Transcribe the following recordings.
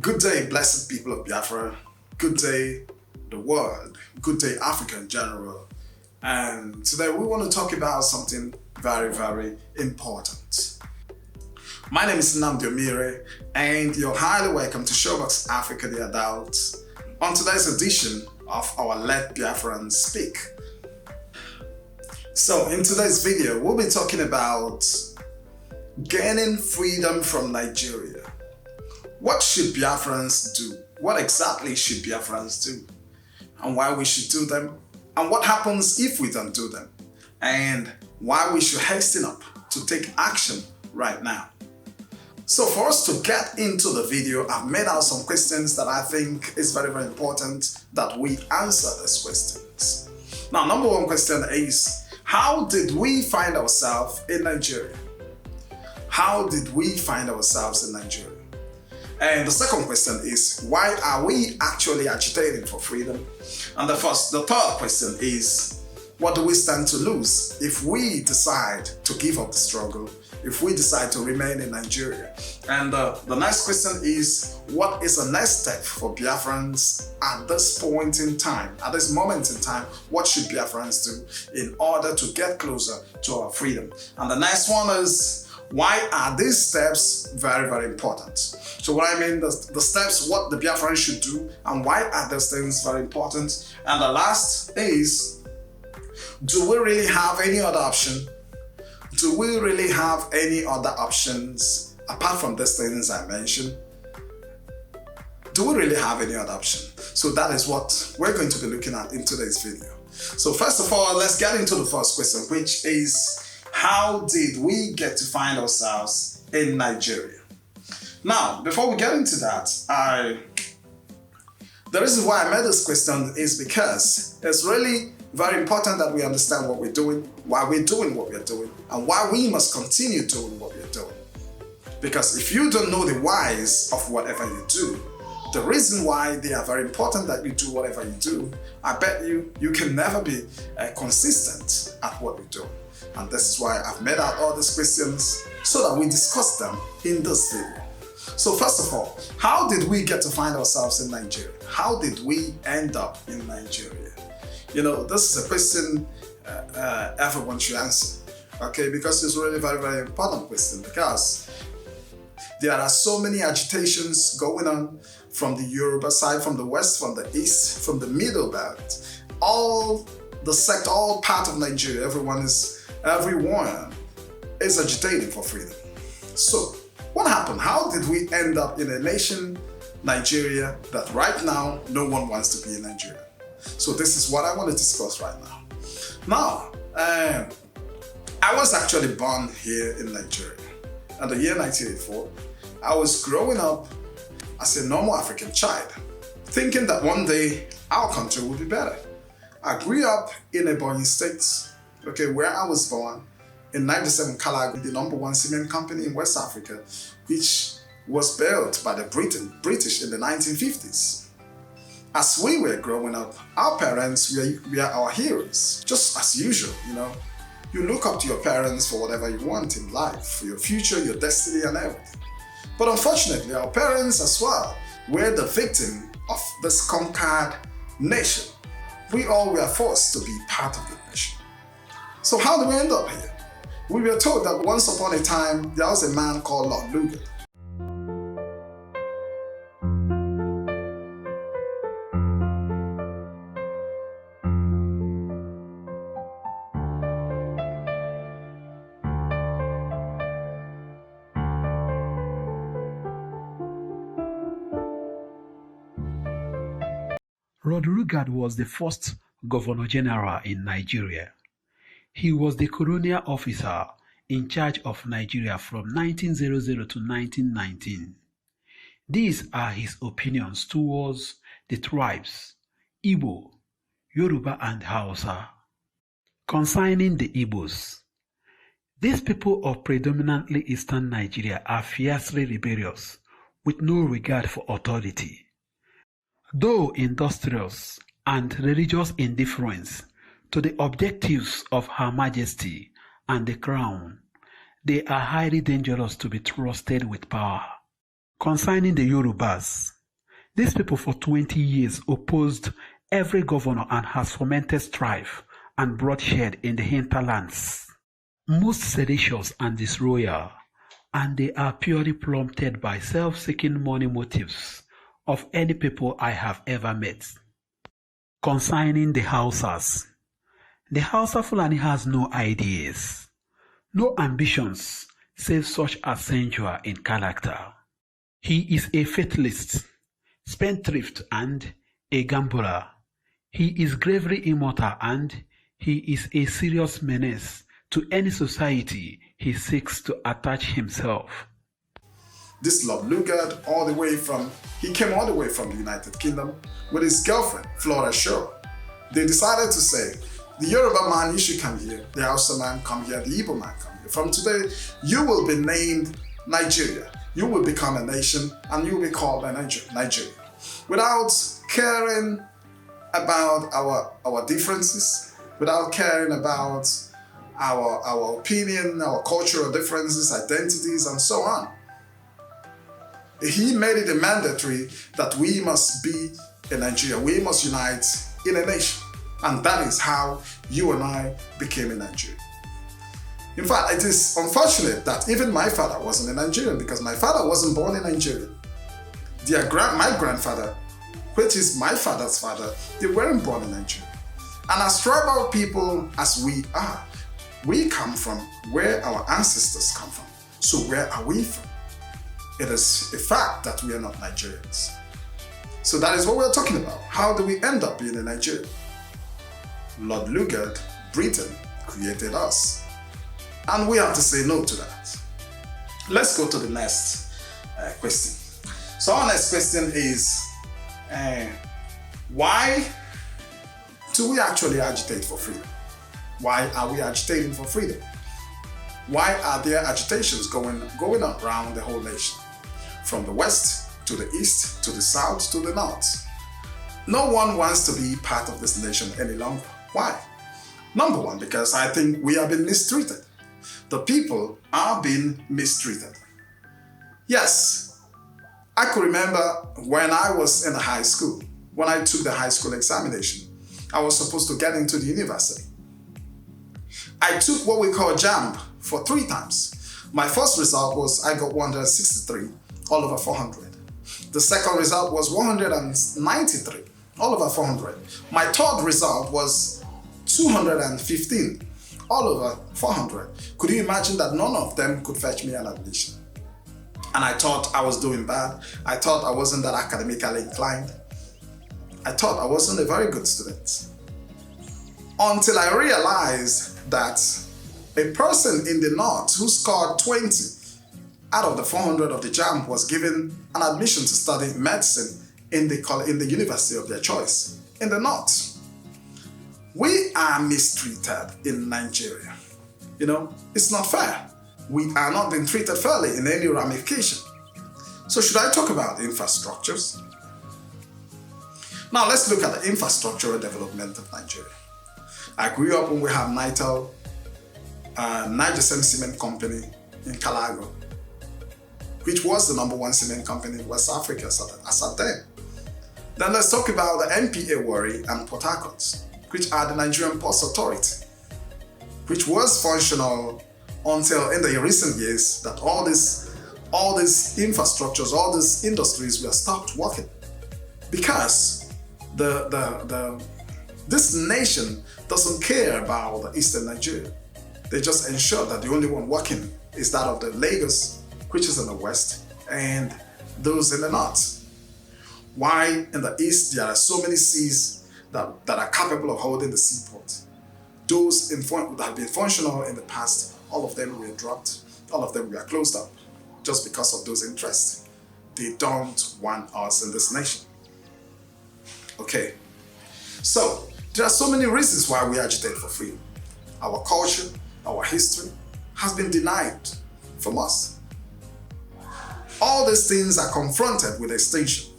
Good day, blessed people of Biafra. Good day, the world. Good day, Africa in general. And today we want to talk about something very, very important. My name is Nnamdi Omeire, and you're highly welcome to Showbox Africa the Adult on today's edition of our Let Biafrans Speak. So in today's video, we'll be talking about gaining freedom from Nigeria. What should Biafrans do? What exactly should Biafrans do? And why we should do them? And what happens if we don't do them? And why we should hasten up to take action right now. So for us to get into the video, I've made out some questions that I think is very, very important that we answer these questions. Now, number one question is, how did we find ourselves in Nigeria? How did we find ourselves in Nigeria? And the second question is, why are we actually agitating for freedom? And the third question is, what do we stand to lose if we decide to give up the struggle, if we decide to remain in Nigeria? And the next question is, what is the next step for Biafrans at this point in time, at this moment in time? What should Biafrans do in order to get closer to our freedom? And the next one is, why are these steps very, very important? So what I mean, the steps, what the Biafrans should do, and why are those things very important? And the last is, do we really have any other option? Do we really have any other options apart from these things I mentioned? Do we really have any other option? So that is what we're going to be looking at in today's video. So first of all, let's get into the first question, which is, how did we get to find ourselves in Nigeria? Now, before we get into that, the reason why I made this question is because it's really very important that we understand what we're doing, why we're doing what we're doing, and why we must continue doing what we're doing. Because if you don't know the whys of whatever you do, the reason why they are very important that you do whatever you do, I bet you can never be consistent at what you do. And this is why I've made out all these questions so that we discuss them in this video. So first of all, how did we get to find ourselves in Nigeria? How did we end up in Nigeria? You know, this is a question everyone should answer, okay? Because it's really a very, very important question, because there are so many agitations going on from the Yoruba side, from the west, from the east, from the middle belt, all the sector, all part of Nigeria, everyone is agitating for freedom. So what happened? How did we end up in a nation, Nigeria, that right now no one wants to be in Nigeria? So this is what I want to discuss right now. Now, I was actually born here in Nigeria in the year 1984. I was growing up as a normal African child, thinking that one day our country would be better. I grew up in Ebonyi State, okay, where I was born in 97 Kalago, the #1 cement company in West Africa, which was built by the British in the 1950s. As we were growing up, our parents were our heroes, just as usual, you know. You look up to your parents for whatever you want in life, for your future, your destiny, and everything. But unfortunately, our parents as well were the victim of this conquered nation. We all were forced to be part of the nation. So how did we end up here? We were told that once upon a time, there was a man called Lord Lugard. Lord Lugard was the first Governor General in Nigeria. He was the colonial officer in charge of Nigeria from 1900 to 1919. These are his opinions towards the tribes, Igbo, Yoruba and Hausa. Concerning the Igbos, these people of predominantly eastern Nigeria are fiercely rebellious with no regard for authority. Though industrious and religious indifference to the objectives of Her Majesty and the Crown, they are highly dangerous to be trusted with power. Concerning the Yorubas, these people for 20 years opposed every governor and has fomented strife and bloodshed in the hinterlands. Most seditious and disloyal, and they are purely prompted by self-seeking money motives of any people I have ever met. Concerning the Hausas, the Hausa Fulani has no ideas, no ambitions, save such as sensual in character. He is a fatalist, spendthrift, and a gambler. He is gravely immortal, and he is a serious menace to any society he seeks to attach himself. This Lord Lugard, he came all the way from the United Kingdom with his girlfriend, Flora Shaw. They decided to say, the Yoruba man, you should come here. The Hausa man, come here. The Igbo man, come here. From today, you will be named Nigeria. You will become a nation and you will be called Nigeria. Without caring about our differences, without caring about our opinion, our cultural differences, identities, and so on. He made it mandatory that we must be in Nigeria. We must unite in a nation. And that is how you and I became a Nigerian. In fact, it is unfortunate that even my father wasn't a Nigerian because my father wasn't born in Nigeria. My grandfather, which is my father's father, they weren't born in Nigeria. And as tribal people as we are, we come from where our ancestors come from. So where are we from? It is a fact that we are not Nigerians. So that is what we're talking about. How do we end up being a Nigerian? Lord Lugard, Britain, created us. And we have to say no to that. Let's go to the next question. So our next question is, why do we actually agitate for freedom? Why are we agitating for freedom? Why are there agitations going on around the whole nation? From the west to the east to the south to the north. No one wants to be part of this nation any longer. Why? Number one, because I think we have been mistreated. The people are being mistreated. Yes, I could remember when I was in the high school, when I took the high school examination, I was supposed to get into the university. I took what we call JAMB for 3 times. My first result was I got 163, all over 400. The second result was 193, all over 400. My third result was 215, all over 400. Could you imagine that none of them could fetch me an admission? And I thought I was doing bad. I thought I wasn't that academically inclined. I thought I wasn't a very good student. Until I realized that a person in the north who scored 20 out of the 400 of the JAMB was given an admission to study medicine in the university of their choice in the north. We are mistreated in Nigeria. You know, it's not fair. We are not being treated fairly in any ramification. So should I talk about infrastructures? Now let's look at the infrastructural development of Nigeria. I grew up when we have Niger Cement Company in Calago, which was the #1 cement company in West Africa as at then. Then let's talk about the NPA Warri and Port Harcourt, which are the Nigerian Ports Authority, which was functional until in the recent years that all these infrastructures, all these industries were stopped working because this nation doesn't care about the Eastern Nigeria. They just ensure that the only one working is that of the Lagos, which is in the west, and those in the north. Why in the east there are so many seas that are capable of holding the seaport? Those that have been functional in the past, all of them were dropped, all of them were closed up, just because of those interests. They don't want us in this nation. Okay, so there are so many reasons why we agitate for freedom. Our culture, our history has been denied from us. All these things are confronted with extinction.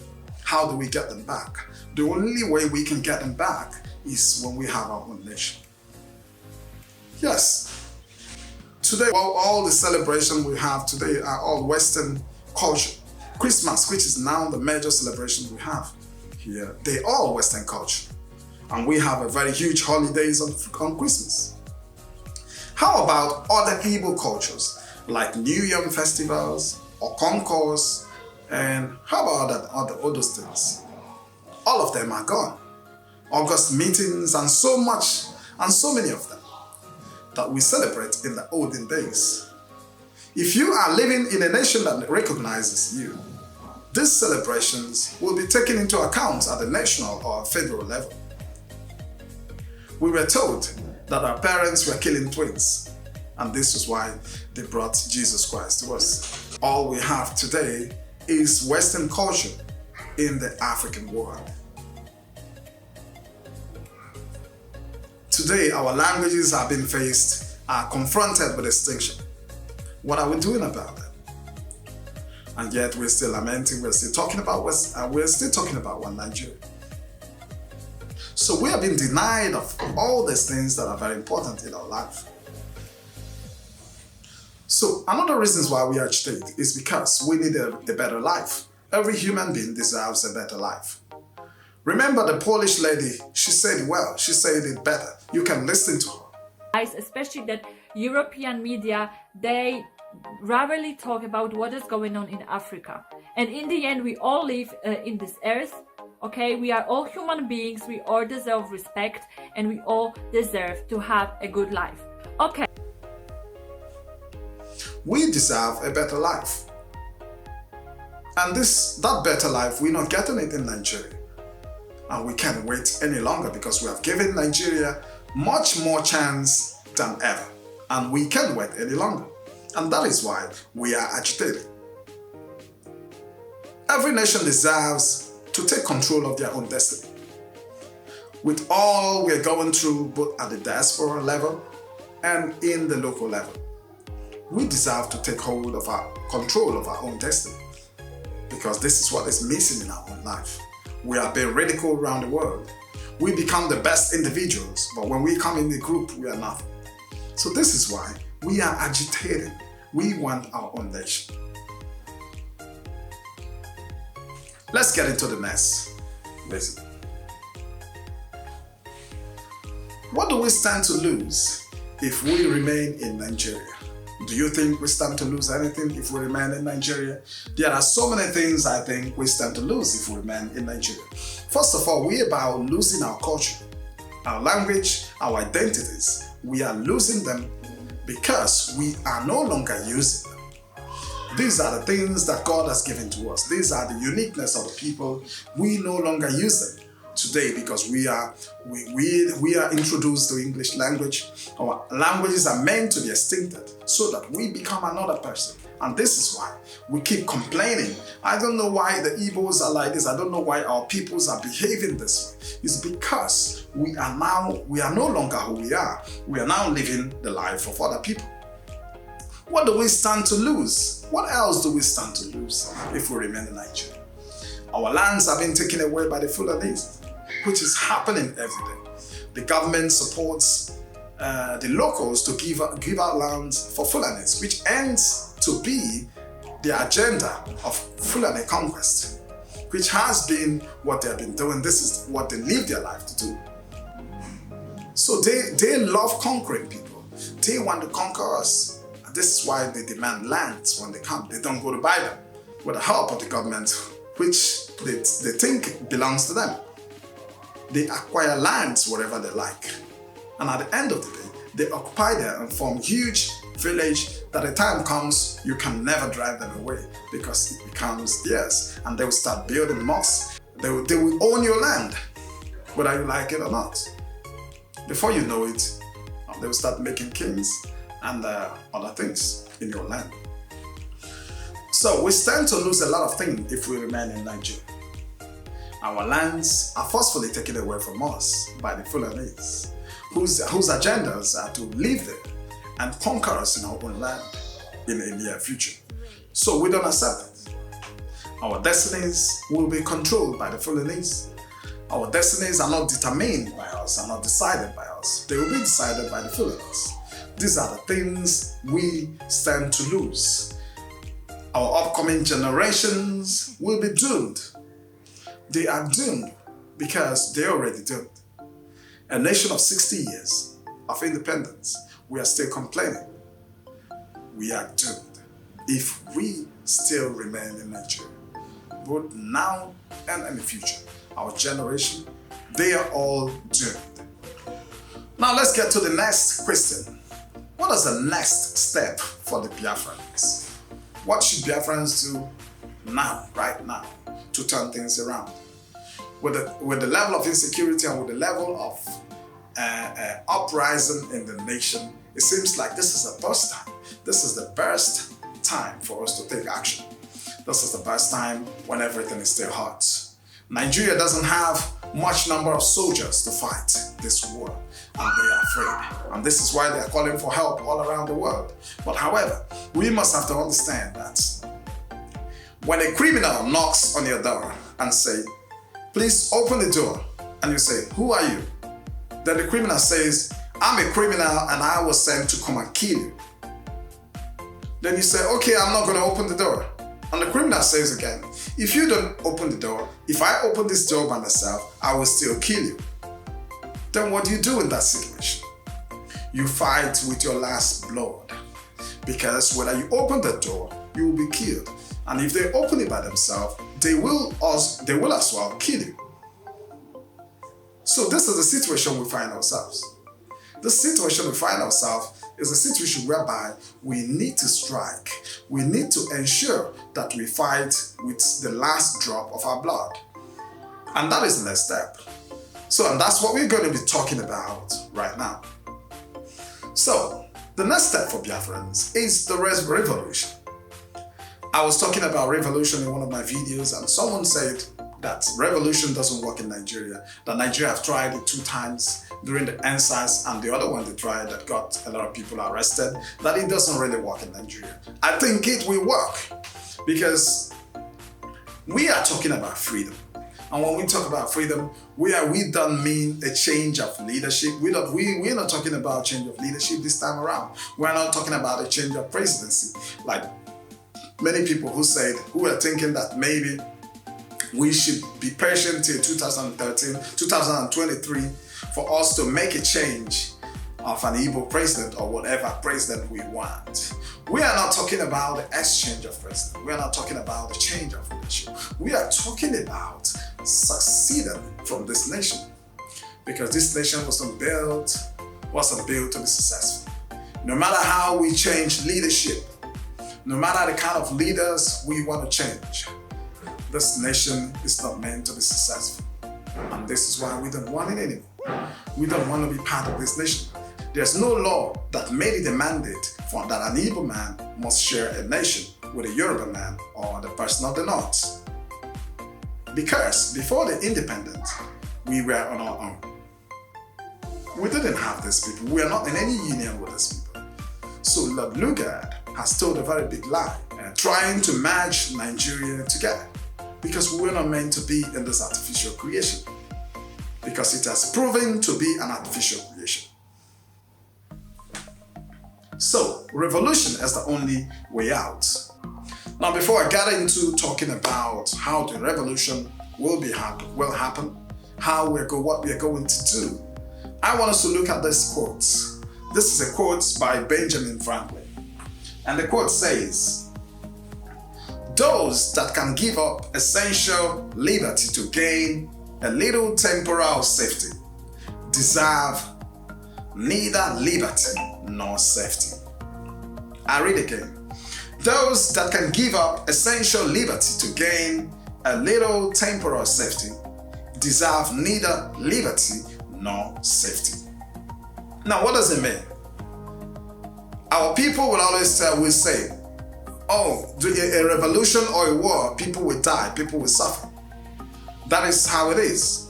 How do we get them back? The only way we can get them back is when we have our own nation. Yes, today, all the celebration we have today are all Western culture. Christmas, which is now the major celebration we have here, they all Western culture. And we have a very huge holidays on Christmas. How about other Igbo cultures like New Yam festivals or concourse, and how about all those things? All of them are gone. August meetings and so much, and so many of them that we celebrate in the olden days. If you are living in a nation that recognizes you, these celebrations will be taken into account at the national or federal level. We were told that our parents were killing twins, and this is why they brought Jesus Christ to us. All we have today is Western culture in the African world. Today, our languages are being confronted with extinction. What are we doing about that? And yet we're still lamenting, we're still talking about one Nigeria. So we have been denied of all these things that are very important in our life. So another reason why we agitate is because we need a better life. Every human being deserves a better life. Remember the Polish lady, she said it better. You can listen to her. Especially that European media, they rarely talk about what is going on in Africa. And in the end, we all live in this earth. Okay, we are all human beings, we all deserve respect, and we all deserve to have a good life. Okay. We deserve a better life. And that better life, we're not getting it in Nigeria. And we can't wait any longer because we have given Nigeria much more chance than ever. And we can't wait any longer. And that is why we are agitated. Every nation deserves to take control of their own destiny. With all we're going through, both at the diaspora level and in the local level, we deserve to take hold of control of our own destiny, because this is what is missing in our own life. We are being ridiculed around the world. We become the best individuals, but when we come in the group, we are nothing. So this is why we are agitated. We want our own nation. Let's get into the mess. Listen. What do we stand to lose if we remain in Nigeria? Do you think we stand to lose anything if we remain in Nigeria? There are so many things I think we stand to lose if we remain in Nigeria. First of all, we're about losing our culture, our language, our identities. We are losing them because we are no longer using them. These are the things that God has given to us. These are the uniqueness of the people. We no longer use them today because we are introduced to English language. Our languages are meant to be extincted so that we become another person. And this is why we keep complaining. I don't know why the Igbos are like this. I don't know why our peoples are behaving this way. It's because we are no longer who we are. We are now living the life of other people. What do we stand to lose? What else do we stand to lose if we remain in Nigeria? Our lands have been taken away by the Fulanis, which is happening every day. The government supports the locals to give out lands for Fulanis, which ends to be the agenda of Fulani conquest, which has been what they have been doing. This is what they live their life to do. So they love conquering people. They want to conquer us. This is why they demand lands when they come. They don't go to buy them with the help of the government, which they think belongs to them. They acquire lands wherever they like. And at the end of the day, they occupy them and form huge village that the time comes, you can never drive them away because it becomes theirs. And they will start building mosques. They will own your land, whether you like it or not. Before you know it, they will start making kings and other things in your land. So we stand to lose a lot of things if we remain in Nigeria. Our lands are forcefully taken away from us by the Fulanis, whose agendas are to live there and conquer us in our own land in the near future. So we don't accept it. Our destinies will be controlled by the Fulanis. Our destinies are not determined by us, are not decided by us. They will be decided by the Fulanis. These are the things we stand to lose. Our upcoming generations will be doomed. They are doomed because they're already doomed. A nation of 60 years of independence, we are still complaining. We are doomed if we still remain in Nigeria. Both now and in the future, our generation, they are all doomed. Now let's get to the next question. What is the next step for the Biafrans? What should Biafrans do now, right now, to turn things around? With the level of insecurity and with the level of uprising in the nation, it seems like this is the best time. This is the best time for us to take action. This is the best time when everything is still hot. Nigeria doesn't have much number of soldiers to fight this war, and they are afraid. And this is why they are calling for help all around the world. But however, we must have to understand that when a criminal knocks on your door and say, please open the door, and you say, who are you? Then the criminal says, I'm a criminal and I was sent to come and kill you. Then you say, okay, I'm not going to open the door. And the criminal says again, if you don't open the door, if I open this door by myself, I will still kill you. Then what do you do in that situation? You fight with your last blood. Because whether you open the door, you will be killed. And if they open it by themselves, they will as well kill you. So this is the situation we find ourselves. The situation we find ourselves is a situation whereby we need to strike. We need to ensure that we fight with the last drop of our blood. And that is the next step. And that's what we're going to be talking about right now. So, the next step for Biafrans is the revolution. I was talking about revolution in one of my videos, and someone said that revolution doesn't work in Nigeria, that Nigeria have tried it 2 times during the NSAS, and the other one they tried that got a lot of people arrested, that it doesn't really work in Nigeria. I think it will work because we are talking about freedom. And when we talk about freedom, we don't mean a change of leadership. We're not talking about change of leadership this time around. We're not talking about a change of presidency. Like many people who are thinking that maybe we should be patient till 2013, 2023 for us to make a change of an Igbo president or whatever president we want. We are not talking about the exchange of president. We are not talking about the change of leadership. We are talking about succeeding from this nation, because this nation wasn't built to be successful. No matter how we change leadership, no matter the kind of leaders we want to change, this nation is not meant to be successful. And this is why we don't want it anymore. We don't want to be part of this nation. There's no law that made it a mandate for that an Igbo man must share a nation with a Yoruba man or the person of the North. Because before the independence, we were on our own. We didn't have these people. We are not in any union with these people. So Lord Lugard has told a very big lie, trying to merge Nigeria together, because we were not meant to be in this artificial creation, because it has proven to be an artificial creation. So revolution is the only way out. Now, before I get into talking about how the revolution will happen, what we are going to do, I want us to look at this quote. This is a quote by Benjamin Franklin. And the quote says, "Those that can give up essential liberty to gain a little temporal safety deserve neither liberty nor safety." I read again. Those that can give up essential liberty to gain a little temporal safety deserve neither liberty nor safety. Now, what does it mean? Our people will always say, oh, a revolution or a war, people will die, people will suffer. That is how it is.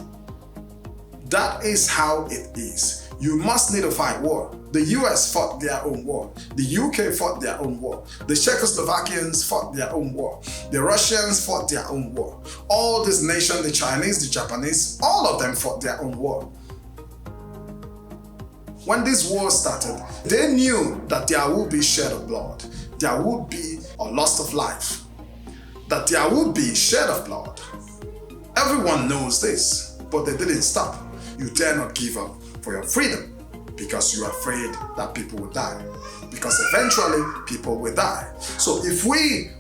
That is how it is. You must need to fight war. The US fought their own war. The UK fought their own war. The Czechoslovakians fought their own war. The Russians fought their own war. All these nations, the Chinese, the Japanese, all of them fought their own war. When this war started, they knew that there would be shed of blood. There would be or loss of life, that there would be shed of blood. Everyone knows this, but they didn't stop. You dare not give up for your freedom because you are afraid that people will die. Because eventually people will die. So if we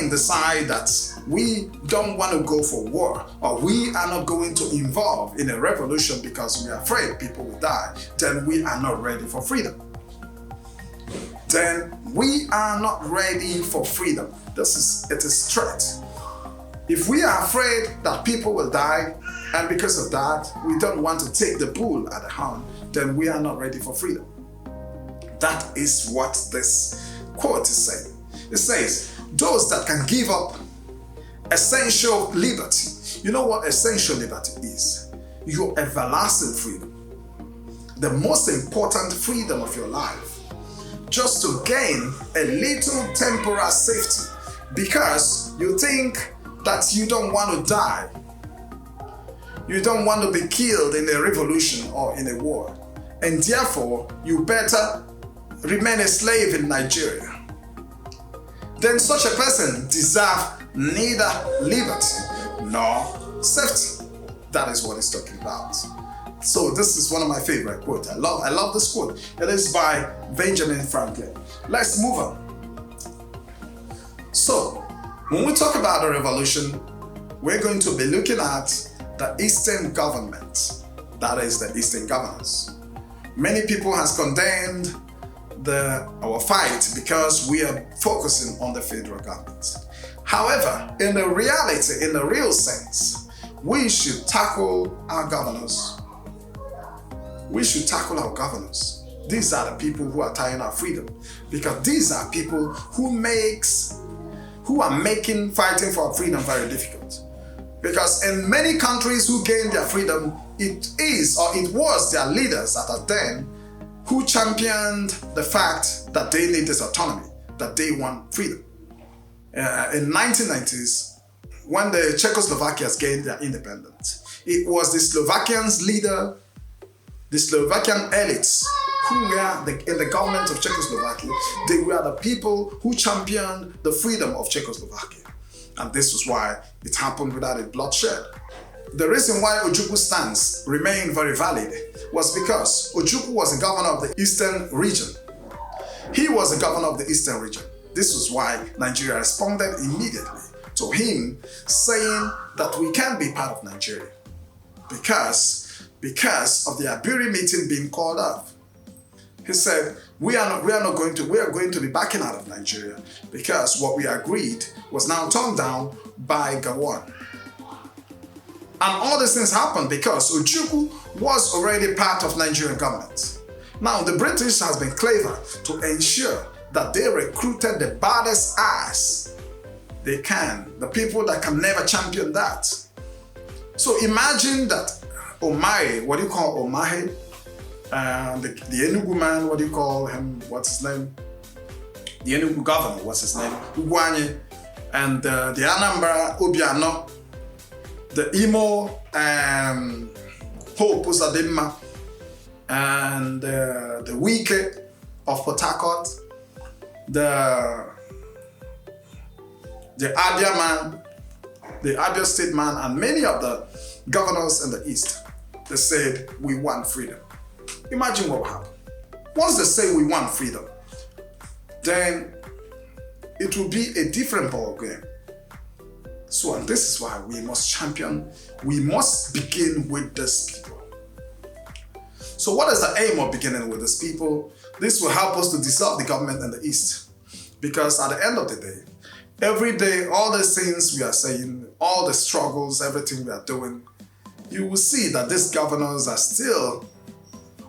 decide that we don't want to go for war, or we are not going to involve in a revolution because we are afraid people will die, then we are not ready for freedom. Then we are not ready for freedom. It is threat. If we are afraid that people will die, and because of that, we don't want to take the bull at the horn, then we are not ready for freedom. That is what this quote is saying. It says, those that can give up essential liberty. You know what essential liberty is? Your everlasting freedom. The most important freedom of your life. Just to gain a little temporal safety because you think that you don't want to die. You don't want to be killed in a revolution or in a war. And therefore, you better remain a slave in Nigeria. Then such a person deserves neither liberty nor safety. That is what he's talking about. So this is one of my favorite quotes. I love this quote. It is by Benjamin Franklin. Let's move on. So, when we talk about the revolution, we're going to be looking at the Eastern government. That is the Eastern governors. Many people has condemned our fight because we are focusing on the federal government. However, in the reality, in the real sense, we should tackle our governors. We should tackle our governors. These are the people who are tying our freedom, because these are people who are making fighting for our freedom very difficult. Because in many countries who gained their freedom, it was their leaders at that time who championed the fact that they need this autonomy, that they want freedom. In 1990s, when the Czechoslovakians gained their independence, it was the Slovakians leader, the Slovakian elites who were in the government of Czechoslovakia. They were the people who championed the freedom of Czechoslovakia. And this was why it happened without a bloodshed. The reason why Ojukwu stance remained very valid was because Ojukwu was the governor of the Eastern region. He was the governor of the Eastern region. This was why Nigeria responded immediately to him, saying that we can be part of Nigeria because of the Aburi meeting being called off. He said, we are going to be backing out of Nigeria because what we agreed was now turned down by Gowon. And all these things happened because Ojukwu was already part of Nigerian government. Now, the British has been clever to ensure that they recruited the baddest ass they can, the people that can never champion that. So imagine that Omeire, what do you call Omeire? The Enugu man, what do you call him? What's his name? The Enugu governor, what's his name? Ugwanye. And the Anambra Obiano, the Imo Hope Uzadimma, and the Wike of Port Harcourt, the Abia man, the Abia state man, and many of the governors in the East. They said, we want freedom. Imagine what will happen. Once they say we want freedom, then it will be a different ball game. So, and this is why we must begin with these people. So what is the aim of beginning with these people? This will help us to dissolve the government in the East. Because at the end of the day, every day, all the things we are saying, all the struggles, everything we are doing, you will see that these governors are still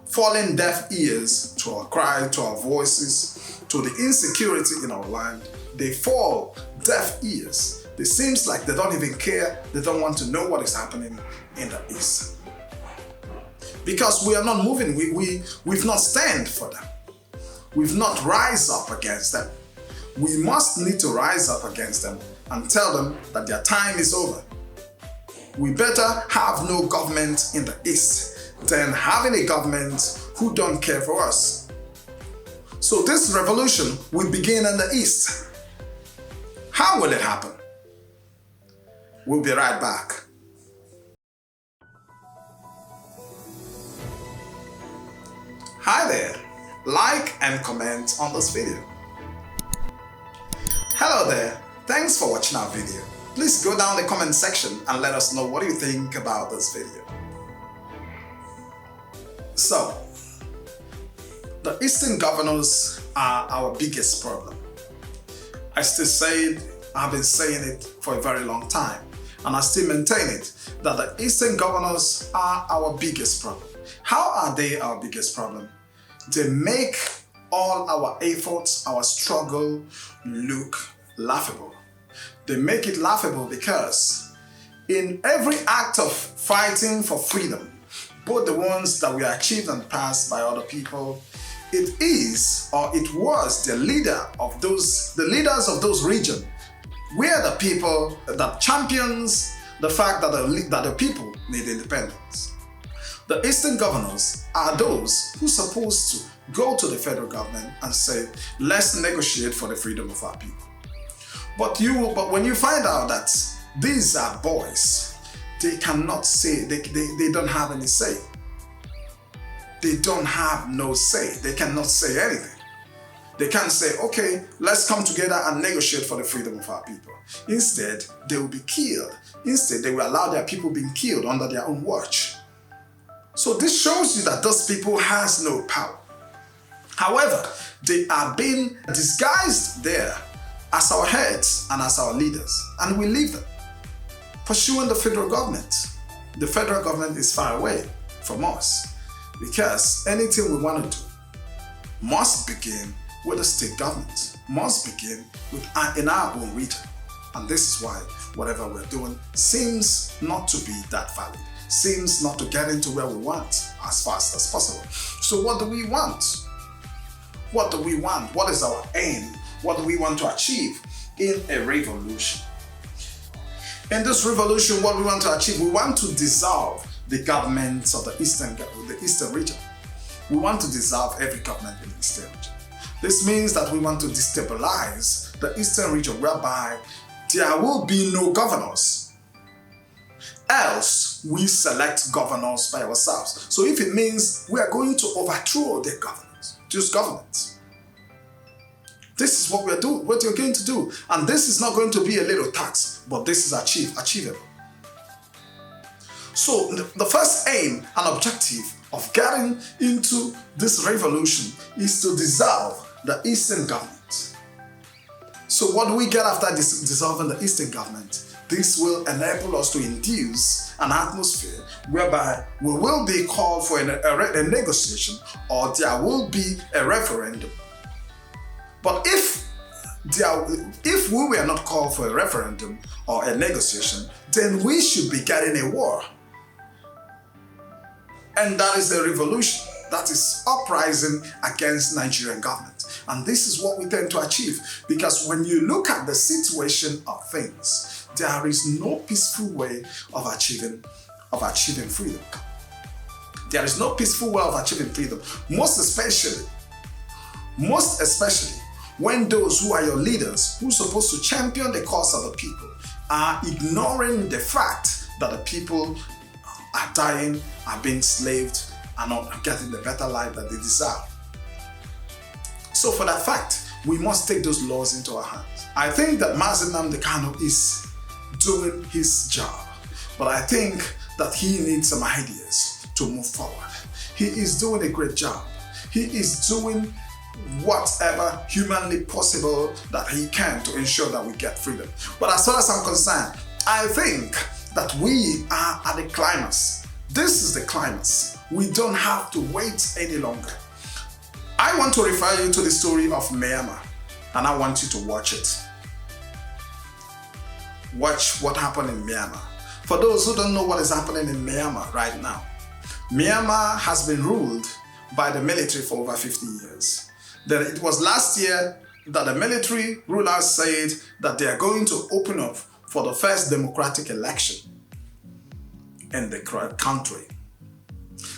falling deaf ears to our cry, to our voices, to the insecurity in our land. They fall deaf ears. It seems like they don't even care. They don't want to know what is happening in the East. Because we are not moving. We've not stand for them. We've not rise up against them. We must need to rise up against them and tell them that their time is over. We better have no government in the East than having a government who don't care for us. So this revolution will begin in the East. How will it happen? We'll be right back. Hi there. Like and comment on this video. Hello there. Thanks for watching our video. Please go down the comment section and let us know what you think about this video. So, the Eastern governors are our biggest problem. I still say it, I've been saying it for a very long time, and I still maintain it, that the Eastern governors are our biggest problem. How are they our biggest problem? They make all our efforts, our struggle, look laughable. They make it laughable because in every act of fighting for freedom, both the ones that we achieved and passed by other people, it is or it was the leaders of those regions were the people that champions the fact that the people need independence. The Eastern governors are those who are supposed to go to the federal government and say, let's negotiate for the freedom of our people. But when you find out that these are boys, they cannot say, they don't have any say. They don't have no say. They cannot say anything. They can't say, okay, let's come together and negotiate for the freedom of our people. Instead, they will be killed. Instead, they will allow their people being killed under their own watch. So this shows you that those people has no power. However, they are being disguised there as our heads and as our leaders, and we leave them, pursuing the federal government. The federal government is far away from us because anything we want to do must begin with the state government, must begin in our own region. And this is why whatever we're doing seems not to be that valid, seems not to get into where we want as fast as possible. So what do we want? What do we want? What is our aim? What do we want to achieve in a revolution? In this revolution, what we want to achieve, we want to dissolve the governments of the Eastern region. We want to dissolve every government in the Eastern region. This means that we want to destabilize the Eastern region, whereby there will be no governors. Else, we select governors by ourselves. So if it means we are going to overthrow their governments, just governments, this is what we're doing, what you're going to do. And this is not going to be a little tax, but this is achievable. So the first aim and objective of getting into this revolution is to dissolve the Eastern government. So what do we get after dissolving the Eastern government? This will enable us to induce an atmosphere whereby we will be called for a negotiation, or there will be a referendum. But if we were not called for a referendum or a negotiation, then we should be getting a war. And that is a revolution. That is uprising against Nigerian government. And this is what we tend to achieve. Because when you look at the situation of things, there is no peaceful way of achieving freedom. There is no peaceful way of achieving freedom. Most especially, when those who are your leaders, who are supposed to champion the cause of the people, are ignoring the fact that the people are dying, are being enslaved, are not getting the better life that they deserve. So for that fact, we must take those laws into our hands. I think that Nnamdi Kanu is doing his job, but I think that he needs some ideas to move forward. He is doing a great job. He is doing whatever humanly possible that he can to ensure that we get freedom. But as far as I'm concerned, I think that we are at the climax. This is the climax. We don't have to wait any longer. I want to refer you to the story of Myanmar, and I want you to watch it. Watch what happened in Myanmar. For those who don't know what is happening in Myanmar right now, Myanmar has been ruled by the military for over 50 years. Then it was last year that the military rulers said that they are going to open up for the first democratic election in the country.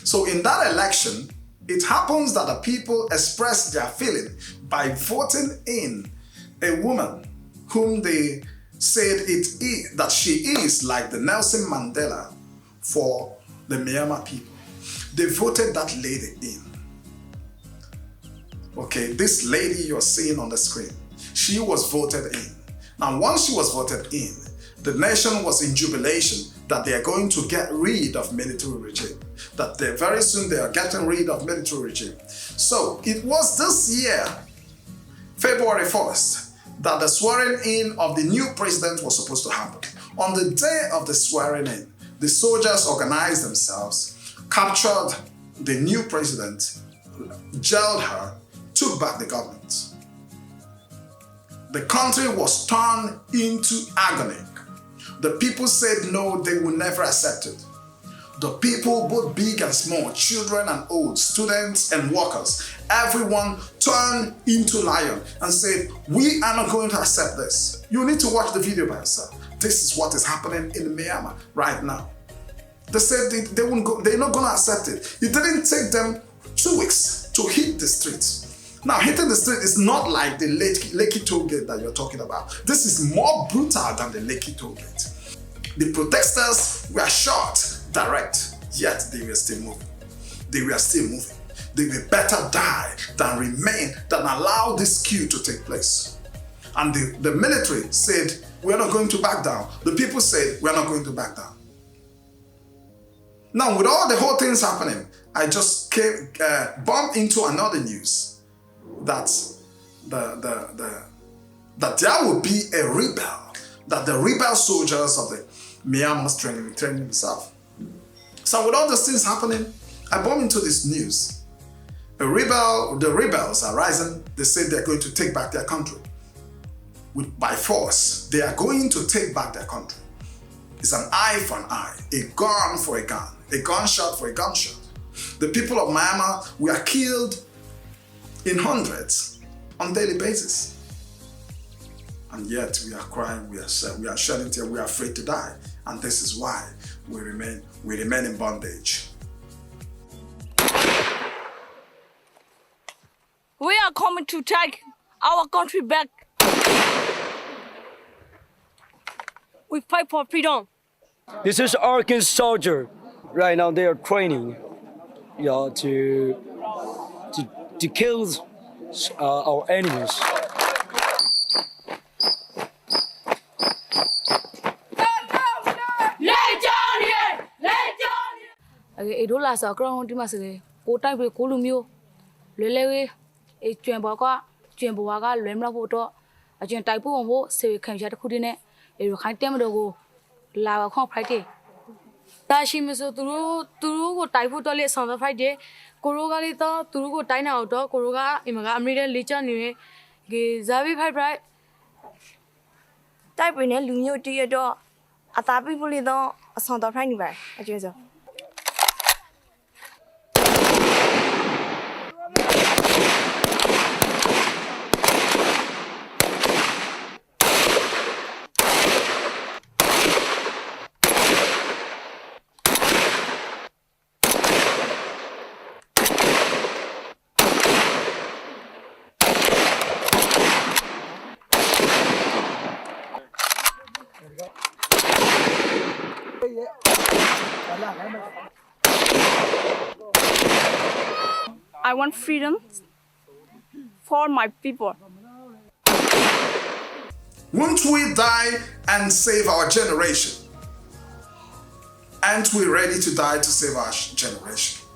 So in that election, it happens that the people express their feeling by voting in a woman whom they said that she is like the Nelson Mandela for the Myanmar people. They voted that lady in. Okay, this lady you're seeing on the screen, she was voted in. Now, once she was voted in, the nation was in jubilation that they are going to get rid of military regime. That very soon they are getting rid of military regime. So it was this year, February 1st, that the swearing in of the new president was supposed to happen. On the day of the swearing in, the soldiers organized themselves, captured the new president, jailed her, took back the government. The country was turned into agony. The people said no, they will never accept it. The people, both big and small, children and old, students and workers, everyone turned into lion and said, we are not going to accept this. You need to watch the video by yourself. This is what is happening in Myanmar right now. They said they're not going to accept it. It didn't take them 2 weeks to hit the streets. Now, hitting the street is not like the Lekki toll gate that you're talking about. This is more brutal than the Lekki toll gate. The protesters were shot direct, yet they were still moving. They were still moving. They were better die than remain, than allow this coup to take place. And the military said, we're not going to back down. The people said, we're not going to back down. Now, with all the whole things happening, I just bumped into another news that that there will be a rebel, that the rebel soldiers of the Myanmar training themselves. So with all these things happening, I bumped into this news. The rebels are rising. They say they're going to take back their country. By force, they are going to take back their country. It's an eye for an eye, a gun for a gun, a gunshot for a gunshot. The people of Myanmar were killed in hundreds on a daily basis. And yet we are crying, we are shedding tears, we are afraid to die. And this is why we remain in bondage. We are coming to take our country back. We fight for freedom. This is Arkan soldier. Right now they are training, to kill our enemies. Idola sa ground ma se ko tai be ko lu myo le we e chwen bo ka lwe mla pho to a chwen tai pho mo se khan ya ta khu de ne e ro khan tem do ko la ba khon phai de ta shi me so turu ko tai pho to le sang da phai de ko ro ga le to turu ko tai na to ko ro ga I ma ga amri de le cha ni ge za bi phai phai tai pwe ne lu myo ti ya to a ta pi pho le to a sang da phai ni ba a chwen so I want freedom for my people. Won't we die and save our generation? Aren't we ready to die to save our generation?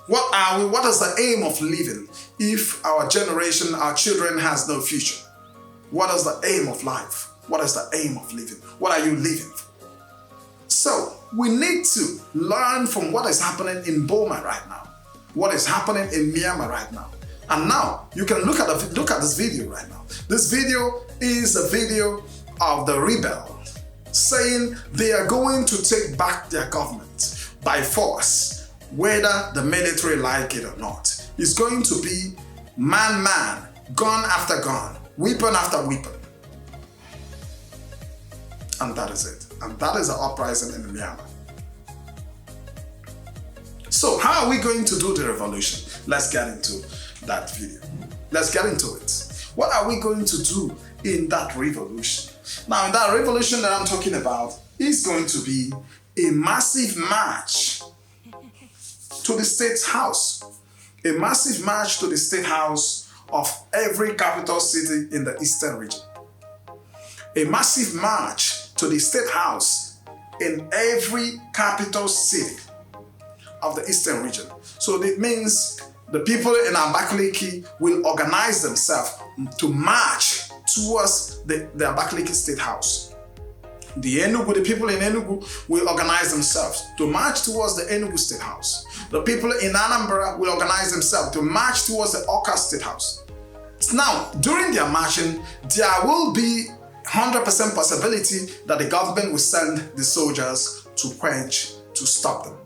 What are we? What is the aim of living if our generation, our children has no future? What is the aim of life? What is the aim of living? What are you living for? So we need to learn from what is happening in Burma right now, what is happening in Myanmar right now. And now you can look at this video right now. This video is a video of the rebel saying they are going to take back their government by force, whether the military like it or not. It's going to be man, gun after gun, weapon after weapon. And that is it. And that is the uprising in Myanmar. So how are we going to do the revolution? Let's get into that video. Let's get into it. What are we going to do in that revolution. Now, in that revolution that I'm talking about is going to be a massive march to the State House. A massive march to the State House of every capital city in the Eastern region. A massive march to the State House in every capital city of the Eastern region. So it means the people in Abakaliki will organize themselves to march towards the Abakaliki State House. The people in Enugu will organize themselves to march towards the Enugu State House. The people in Anambra will organize themselves to march towards the Awka State House. Now, during their marching, there will be 100% possibility that the government will send the soldiers to quench, to stop them,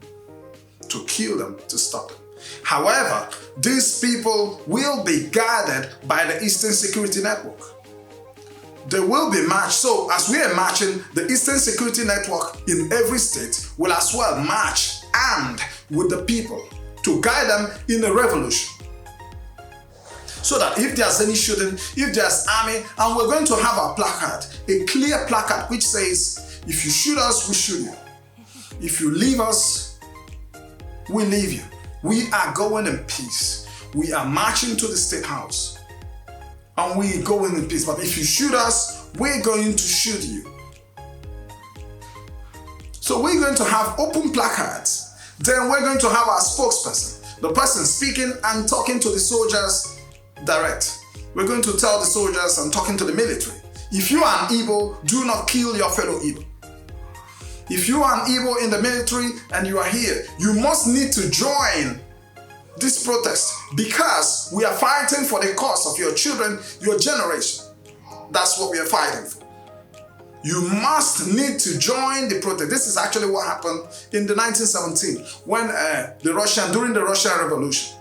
to kill them, to stop them. However, these people will be guarded by the Eastern Security Network. They will be marched. So as we are marching, the Eastern Security Network in every state will as well march armed with the people to guide them in the revolution. So that if there's any shooting, if there's army, and we're going to have a placard, a clear placard which says, if you shoot us, we shoot you. If you leave us, we leave you. We are going in peace. We are marching to the State House. And we go in peace. But if you shoot us, we're going to shoot you. So we're going to have open placards. Then we're going to have our spokesperson, the person speaking and talking to the soldiers direct. We're going to tell the soldiers and talking to the military. If you are an Igbo, do not kill your fellow Igbo. If you are an Igbo in the military and you are here, you must need to join this protest because we are fighting for the cause of your children, your generation. That's what we are fighting for. You must need to join the protest. This is actually what happened in the 1917 when during the Russian Revolution.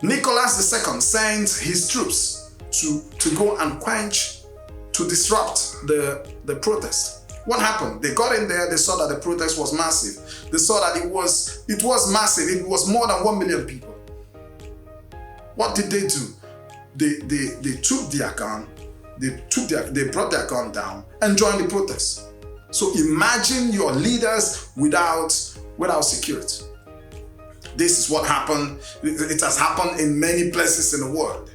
Nicholas II sent his troops to go and quench, to disrupt the protest. What happened? They got in there, they saw that the protest was massive. They saw that it was massive. It was more than 1 million people. What did they do? They took their gun, they brought their gun down and joined the protest. So imagine your leaders without security. This is what happened. It has happened in many places in the world.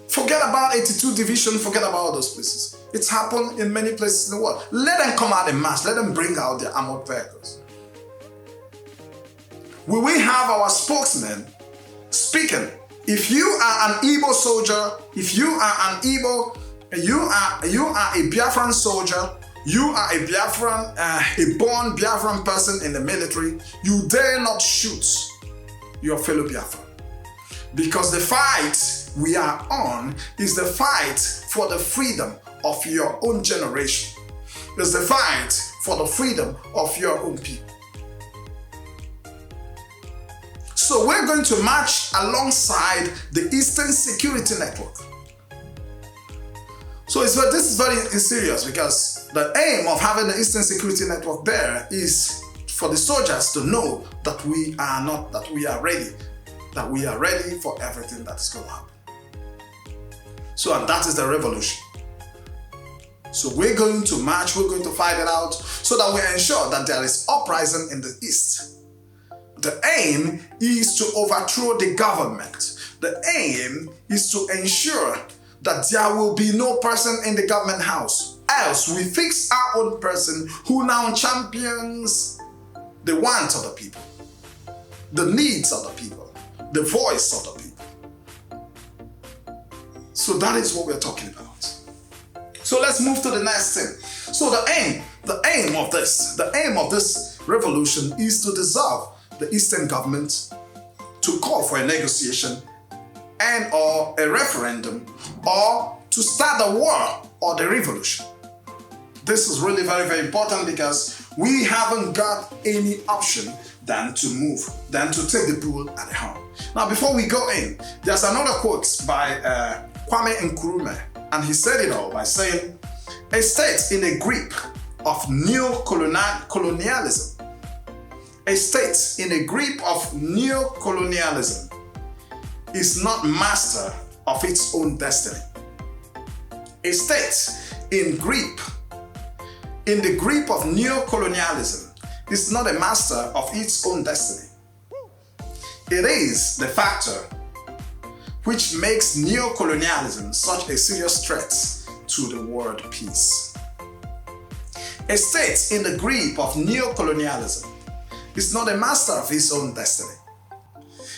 Forget about 82 Division, forget about all those places. It's happened in many places in the world. Let them come out in mass, let them bring out their armored vehicles. Will we have our spokesman speaking? If you are an Igbo soldier, if you are an Igbo, you are a Biafran soldier, you are a Biafran, a born Biafran person in the military, you dare not shoot your fellow Biafran. Because the fight we are on is the fight for the freedom of your own generation. It's the fight for the freedom of your own people. So we're going to march alongside the Eastern Security Network. So this is very serious because the aim of having the Eastern Security Network there is for the soldiers to know that we are ready for everything that's going to happen. So and that is the revolution. So we're going to march, we're going to fight it out so that we ensure that there is uprising in the East. The aim is to overthrow the government. The aim is to ensure that there will be no person in the government house. Else we fix our own person who now champions the wants of the people, the needs of the people, the voice of the people. So that is what we're talking about. So let's move to the next thing. So the aim of this revolution is to dissolve the Eastern government, to call for a negotiation and or a referendum, or to start the war or the revolution. This is really very, very important because we haven't got any option than to move, than to take the bull at the horn. Now, before we go in, there's another quote by Kwame Nkrumah, and he said it all by saying, "A state in a grip of neo-colonialism, a state in a grip of neo-colonialism is not master of its own destiny. A state in the grip of neo-colonialism is not a master of its own destiny. It is the factor which makes neo-colonialism such a serious threat to the world peace. A state in the grip of neo-colonialism is not a master of its own destiny.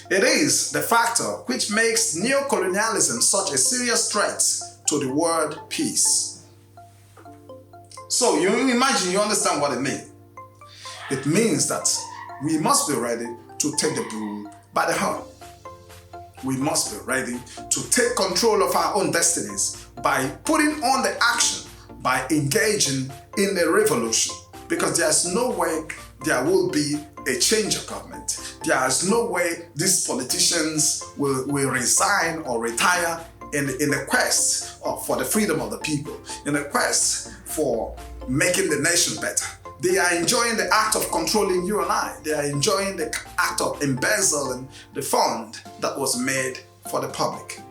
It is the factor which makes neo-colonialism such a serious threat to the world peace. So you imagine, you understand what it means. It means that we must be ready to take the bull by the horn. We must be ready to take control of our own destinies by putting on the action, by engaging in a revolution. Because there's no way there will be a change of government. There is no way these politicians will resign or retire in the quest for the freedom of the people, in the quest for making the nation better. They are enjoying the act of controlling you and I. They are enjoying the act of embezzling the fund that was made for the public.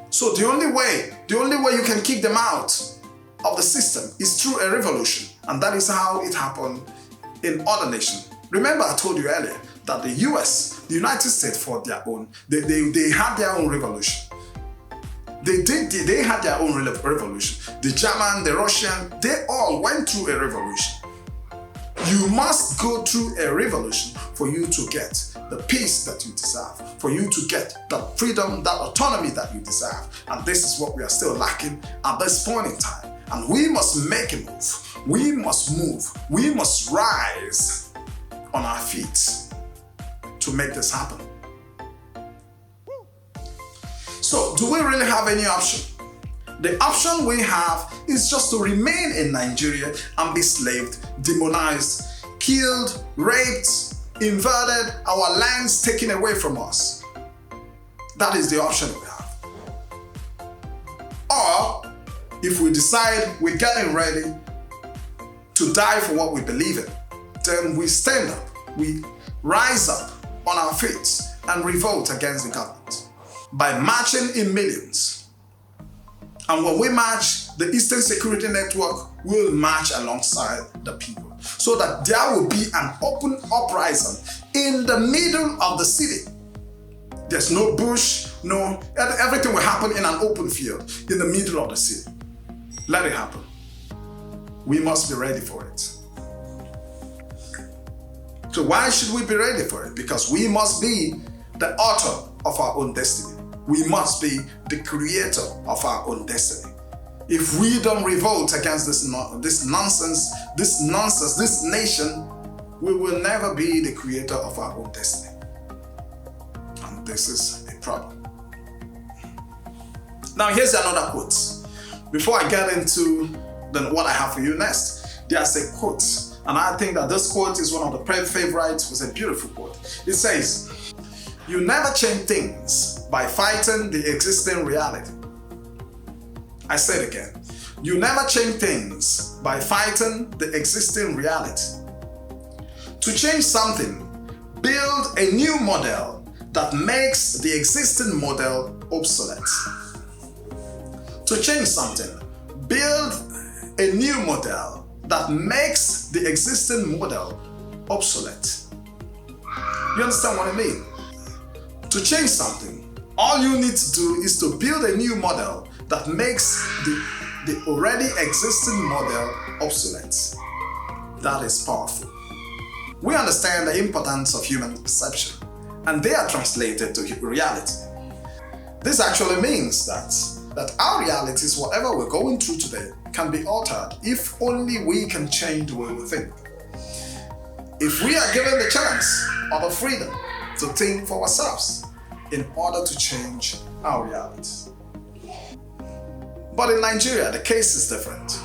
So the only way you can kick them out of the system is through a revolution. And that is how it happened in other nations. Remember, I told you earlier that the US, the United States, for their own, they had their own revolution. They had their own revolution. The German, the Russian, they all went through a revolution. You must go through a revolution for you to get the peace that you deserve, for you to get the freedom, that autonomy that you deserve. And this is what we are still lacking at this point in time. And we must make a move. We must move. We must rise on our feet to make this happen. So, do we really have any option? The option we have is just to remain in Nigeria and be slaved, demonized, killed, raped, inverted, our lands taken away from us. That is the option we have. Or, if we decide we're getting ready to die for what we believe in, then we stand up, we rise up on our feet and revolt against the government by marching in millions. And when we march, the Eastern Security Network will march alongside the people so that there will be an open uprising in the middle of the city. There's no bush, everything will happen in an open field in the middle of the city. Let it happen. We must be ready for it. So why should we be ready for it? Because we must be the author of our own destiny. We must be the creator of our own destiny. If we don't revolt against this nonsense, this nation, we will never be the creator of our own destiny. And this is a problem. Now here's another quote. Before I get into what I have for you next, there's a quote. And I think that this quote is one of the favorites. It's a beautiful quote. It says, "You never change things by fighting the existing reality." I say it again. You never change things by fighting the existing reality. To change something, build a new model that makes the existing model obsolete. To change something, build a new model that makes the existing model obsolete. You understand what I mean? To change something, all you need to do is to build a new model that makes the already existing model obsolete. That is powerful. We understand the importance of human perception, and they are translated to reality. This actually means that our realities, whatever we're going through today, can be altered if only we can change the way we think. If we are given the chance or the freedom to think for ourselves in order to change our realities. But in Nigeria, the case is different.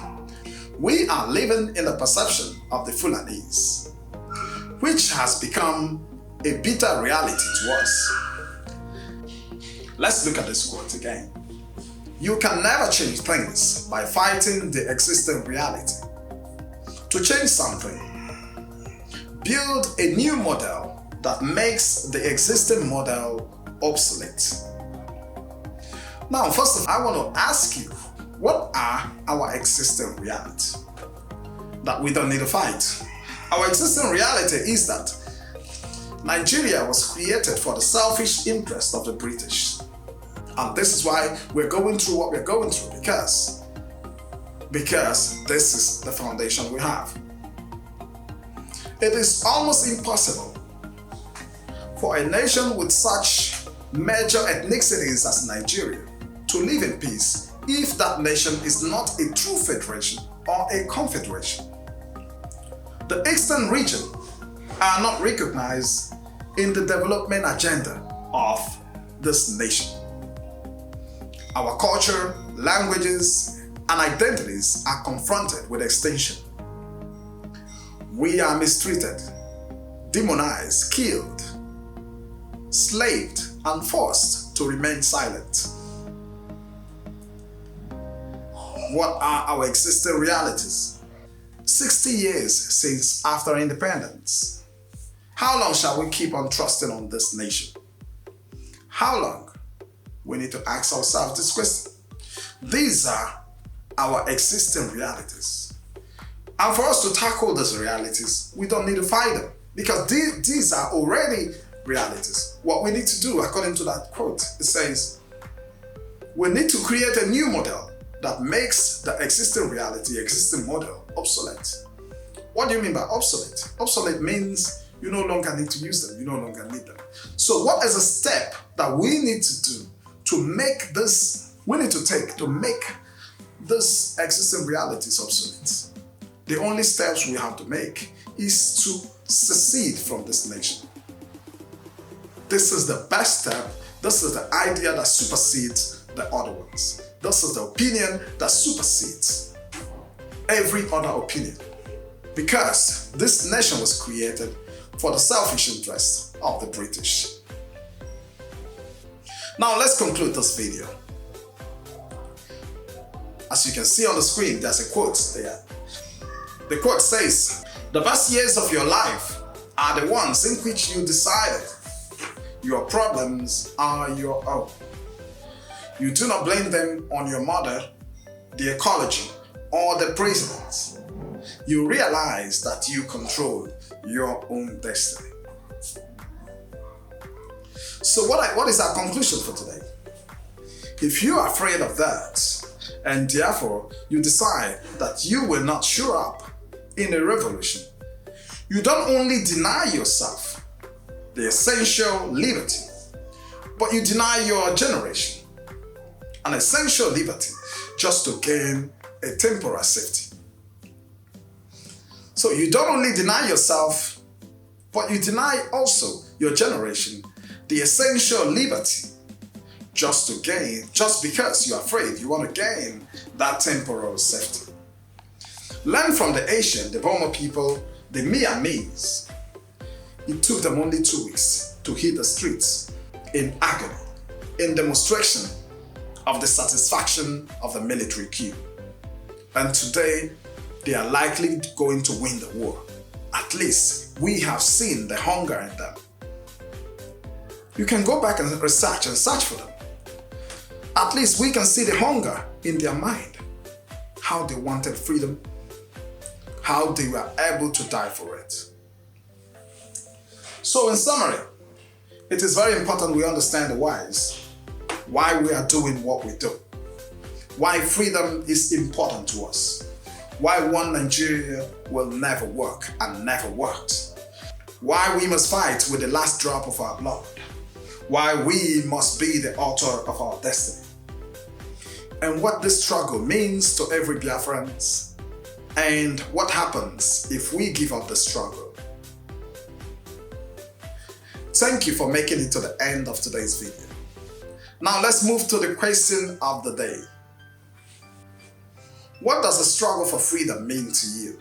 We are living in the perception of the Fulanese, which has become a bitter reality to us. Let's look at this quote again. You can never change things by fighting the existing reality. To change something, build a new model that makes the existing model obsolete. Now, first of all, I want to ask you, what are our existing reality that we don't need to fight? Our existing reality is that Nigeria was created for the selfish interest of the British. And this is why we're going through what we're going through, because this is the foundation we have. It is almost impossible for a nation with such major ethnicities as Nigeria to live in peace if that nation is not a true federation or a confederation. The Eastern region are not recognized in the development agenda of this nation. Our culture, languages, and identities are confronted with extinction. We are mistreated, demonized, killed, slaved, and forced to remain silent. What are our existing realities? 60 years since after independence. How long shall we keep on trusting on this nation? How long? We need to ask ourselves this question. These are our existing realities. And for us to tackle these realities, we don't need to fight them, because these are already realities. What we need to do, according to that quote, it says, we need to create a new model that makes the existing reality, existing model, obsolete. What do you mean by obsolete? Obsolete means you no longer need to use them, you no longer need them. So what is a step that we need to do to make this, we need to take to make this existing realities obsolete? The only steps we have to make is to secede from this nation. This is the best step. This is the idea that supersedes the other ones. This is the opinion that supersedes every other opinion. Because this nation was created for the selfish interests of the British. Now let's conclude this video. As you can see on the screen, there's a quote there. The quote says, "The best years of your life are the ones in which you decided your problems are your own. You do not blame them on your mother, the ecology, or the president. You realize that you control your own destiny." So what is our conclusion for today? If you are afraid of that, and therefore you decide that you will not show up in a revolution, you don't only deny yourself the essential liberty, but you deny your generation an essential liberty just to gain a temporal safety. So you don't only deny yourself, but you deny also your generation the essential liberty just because you're afraid you want to gain that temporal safety. Learn from the Asian, the Burma people, the Myanmars. It took them only 2 weeks to hit the streets in agony, in demonstration of the satisfaction of the military coup. And today, they are likely going to win the war. At least we have seen the hunger in them. You can go back and research and search for them. At least we can see the hunger in their mind, how they wanted freedom, how they were able to die for it. So in summary, it is very important we understand the whys, why we are doing what we do, why freedom is important to us, why one Nigeria will never work and never worked, why we must fight with the last drop of our blood, why we must be the author of our destiny, and what this struggle means to every Biafran, and what happens if we give up the struggle. Thank you for making it to the end of today's video. Now let's move to the question of the day. What does the struggle for freedom mean to you?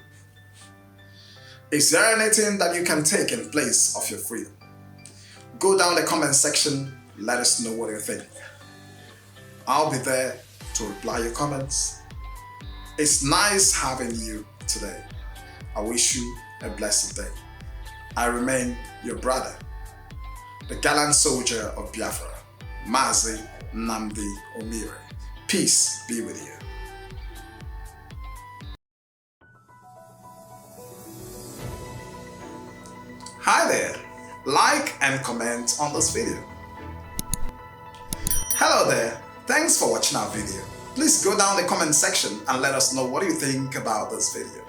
Is there anything that you can take in place of your freedom? Go down the comment section, let us know what you think. I'll be there to reply your comments. It's nice having you today. I wish you a blessed day. I remain your brother, the gallant soldier of Biafra, Mazi Nnamdi Omeire. Peace be with you. Hi there, like and comment on this video. Hello there, thanks for watching our video. Please go down the comment section and let us know what you think about this video.